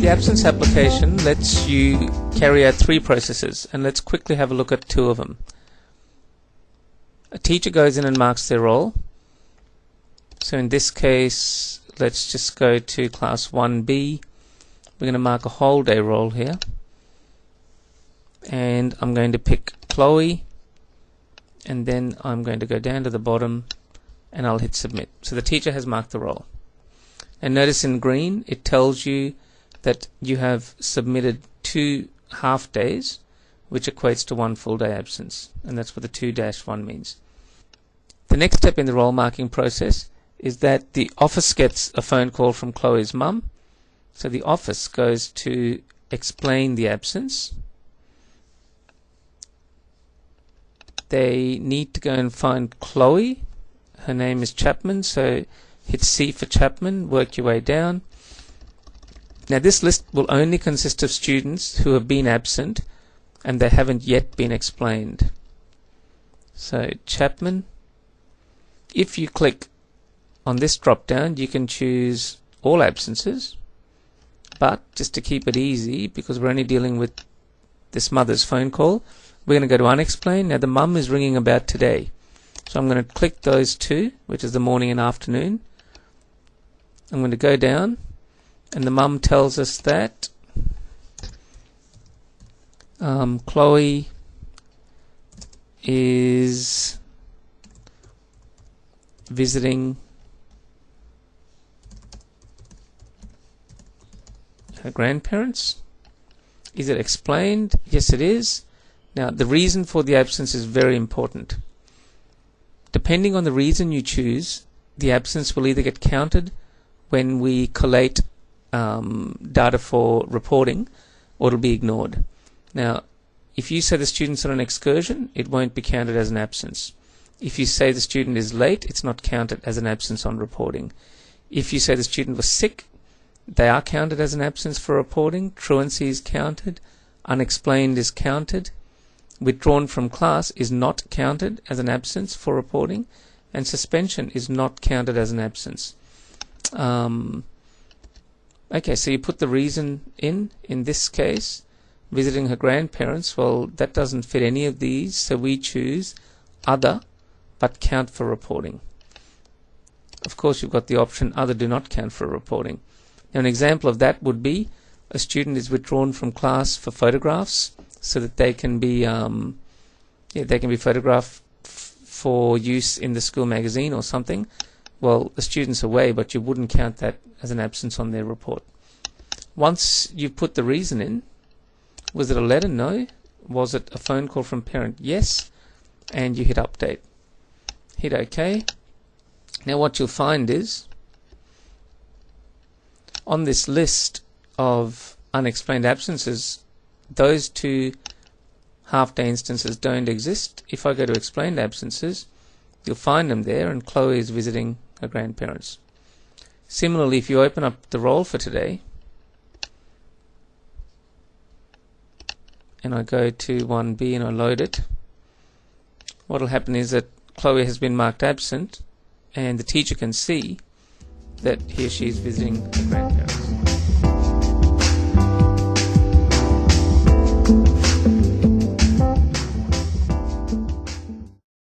The absence application lets you carry out 3 processes, and let's quickly have a look at 2 of them. A teacher goes in and marks their roll. So in this case, let's just go to class 1B. We're going to mark a whole day roll here. And I'm going to pick Chloe, and then I'm going to go down to the bottom and I'll hit submit. So the teacher has marked the roll. And notice in green it tells you that you have submitted 2 half days, which equates to 1 full day absence, and that's what the 2-1 means. The next step in the roll marking process is that the office gets a phone call from Chloe's mum. So the office goes to explain the absence. They need to go and find Chloe. Her name is Chapman, so hit C for Chapman, work your way down. Now this list will only consist of students who have been absent and they haven't yet been explained. So Chapman, if you click on this drop down you can choose all absences, but just to keep it easy, because we're only dealing with this mother's phone call, we're going to go to unexplained. Now the mum is ringing about today, so I'm going to click those 2, which is the morning and afternoon. I'm going to go down, and the mum tells us that Chloe is visiting her grandparents. Is it explained? Yes, it is. Now the reason for the absence is very important. Depending on the reason you choose, the absence will either get counted when we collate data for reporting, or it'll be ignored. Now if you say the student's on an excursion, it won't be counted as an absence. If you say the student is late, it's not counted as an absence on reporting. If you say the student was sick, they are counted as an absence for reporting. Truancy is counted. Unexplained is counted. Withdrawn from class is not counted as an absence for reporting. And suspension is not counted as an absence. Okay, so you put the reason in this case, visiting her grandparents. Well, that doesn't fit any of these, so we choose other, but count for reporting. Of course, you've got the option other do not count for reporting. Now, an example of that would be a student is withdrawn from class for photographs, so that they can be photographed for use in the school magazine or something. Well, the student's away, but you wouldn't count that as an absence on their report. Once you've put the reason in, was it a letter? No. Was it a phone call from parent? Yes. And you hit update. Hit OK. Now what you'll find is, on this list of unexplained absences, those 2 half-day instances don't exist. If I go to explained absences, you'll find them there, and Chloe is visiting her grandparents. Similarly, if you open up the roll for today, and I go to 1B and I load it, what will happen is that Chloe has been marked absent, and the teacher can see that he or she is visiting her grandparents.